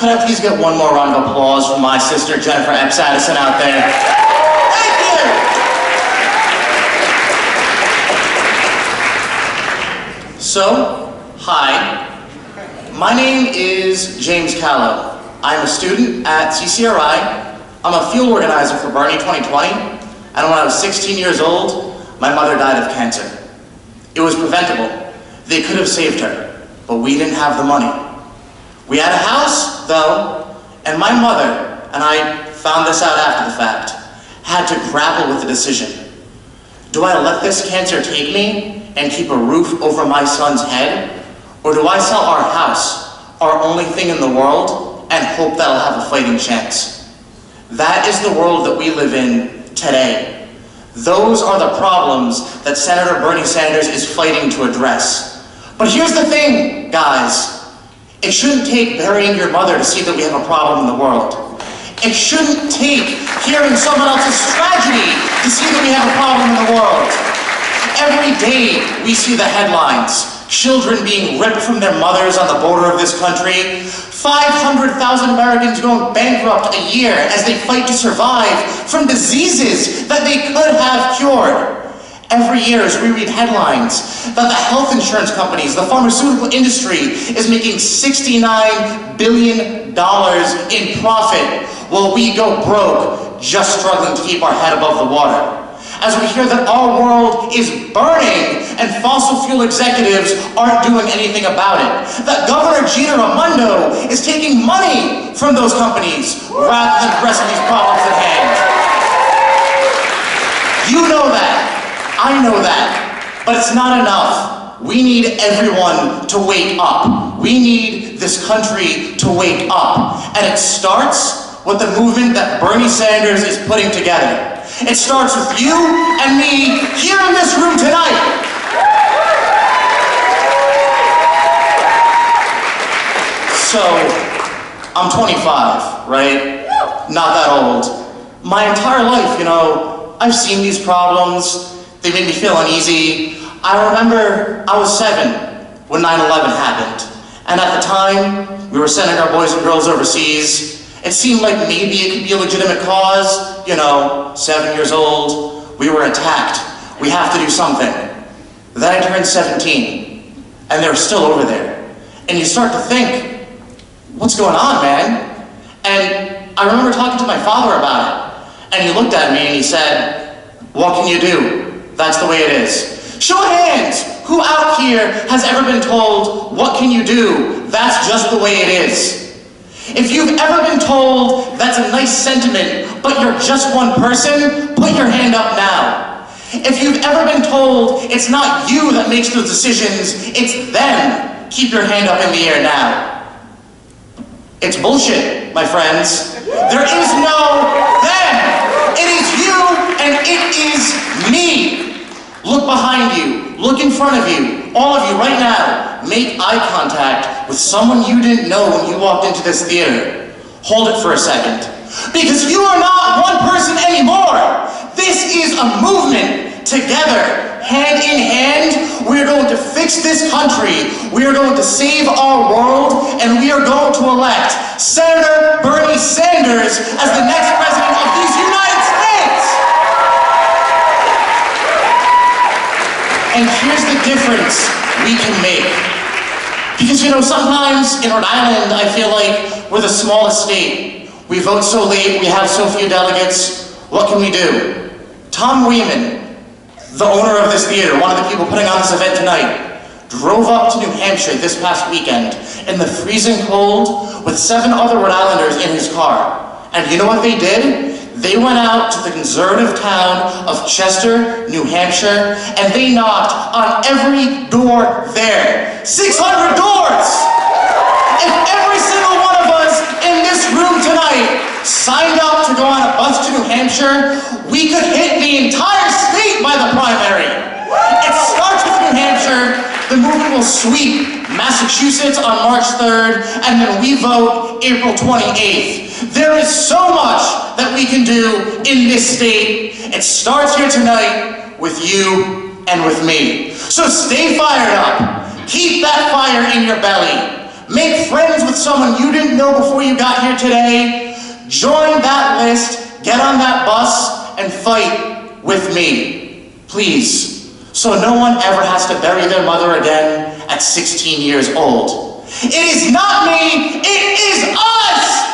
Could I please get one more round of applause from my sister Jennifer Epps Addison out there? Thank you! So, hi. My name is James Callow. I'm a student at CCRI. I'm a field organizer for Bernie 2020. And when I was 16 years old, my mother died of cancer. It was preventable. They could have saved her, but we didn't have the money. We had a house, though, and my mother, and I found this out after the fact, had to grapple with the decision. Do I let this cancer take me and keep a roof over my son's head? Or do I sell our house, our only thing in the world, and hope that I'll have a fighting chance? That is the world that we live in today. Those are the problems that Senator Bernie Sanders is fighting to address. But here's the thing, guys. It shouldn't take burying your mother to see that we have a problem in the world. It shouldn't take hearing someone else's tragedy to see that we have a problem in the world. Every day we see the headlines. Children being ripped from their mothers on the border of this country. 500,000 Americans going bankrupt a year as they fight to survive from diseases that they could have cured. Every year as we read headlines that the health insurance companies, the pharmaceutical industry is making $69 billion in profit while we go broke just struggling to keep our head above the water. As we hear that our world is burning and fossil fuel executives aren't doing anything about it. That Governor Gina Raimondo is taking money from those companies rather than addressing these problems at hand. You know that. I know that. But it's not enough. We need everyone to wake up. We need this country to wake up. And it starts with the movement that Bernie Sanders is putting together. It starts with you and me here in this room tonight. So, I'm 25, right? Not that old. My entire life, I've seen these problems. They made me feel uneasy. I remember I was 7 when 9/11 happened. And at the time, we were sending our boys and girls overseas. It seemed like maybe it could be a legitimate cause. 7 years old, we were attacked. We have to do something. Then I turned 17, and they're still over there. And you start to think, what's going on, man? And I remember talking to my father about it. And he looked at me and he said, what can you do? That's the way it is. Show of hands! Who out here has ever been told, what can you do? That's just the way it is. If you've ever been told that's a nice sentiment, but you're just one person, put your hand up now. If you've ever been told it's not you that makes those decisions, it's them, keep your hand up in the air now. It's bullshit, my friends. There is no them. It is you and it is me. Look behind you, look in front of you, all of you right now, make eye contact with someone you didn't know when you walked into this theater. Hold it for a second. Because you are not one person anymore. This is a movement. Together, hand in hand, we are going to fix this country. We are going to save our world, and we are going to elect Senator Bernie Sanders as the next president of these United States. And here's the difference we can make. Because, sometimes in Rhode Island, I feel like we're the smallest state. We vote so late, we have so few delegates. What can we do? Tom Wieman, the owner of this theater, one of the people putting on this event tonight, drove up to New Hampshire this past weekend in the freezing cold with 7 other Rhode Islanders in his car. And you know what they did? They went out to the conservative town of Chester, New Hampshire, and they knocked on every door there. 600 doors! If every single one of us in this room tonight signed up to go on a bus to New Hampshire, we could hit the entire state by the primary. It starts with New Hampshire. The movement will sweep Massachusetts on March 3rd, and then we vote April 28th. There is so much that we can do in this state. It starts here tonight with you and with me. So stay fired up. Keep that fire in your belly. Make friends with someone you didn't know before you got here today, join that list, get on that bus, and fight with me. Please. So no one ever has to bury their mother again at 16 years old. It is not me, it is us!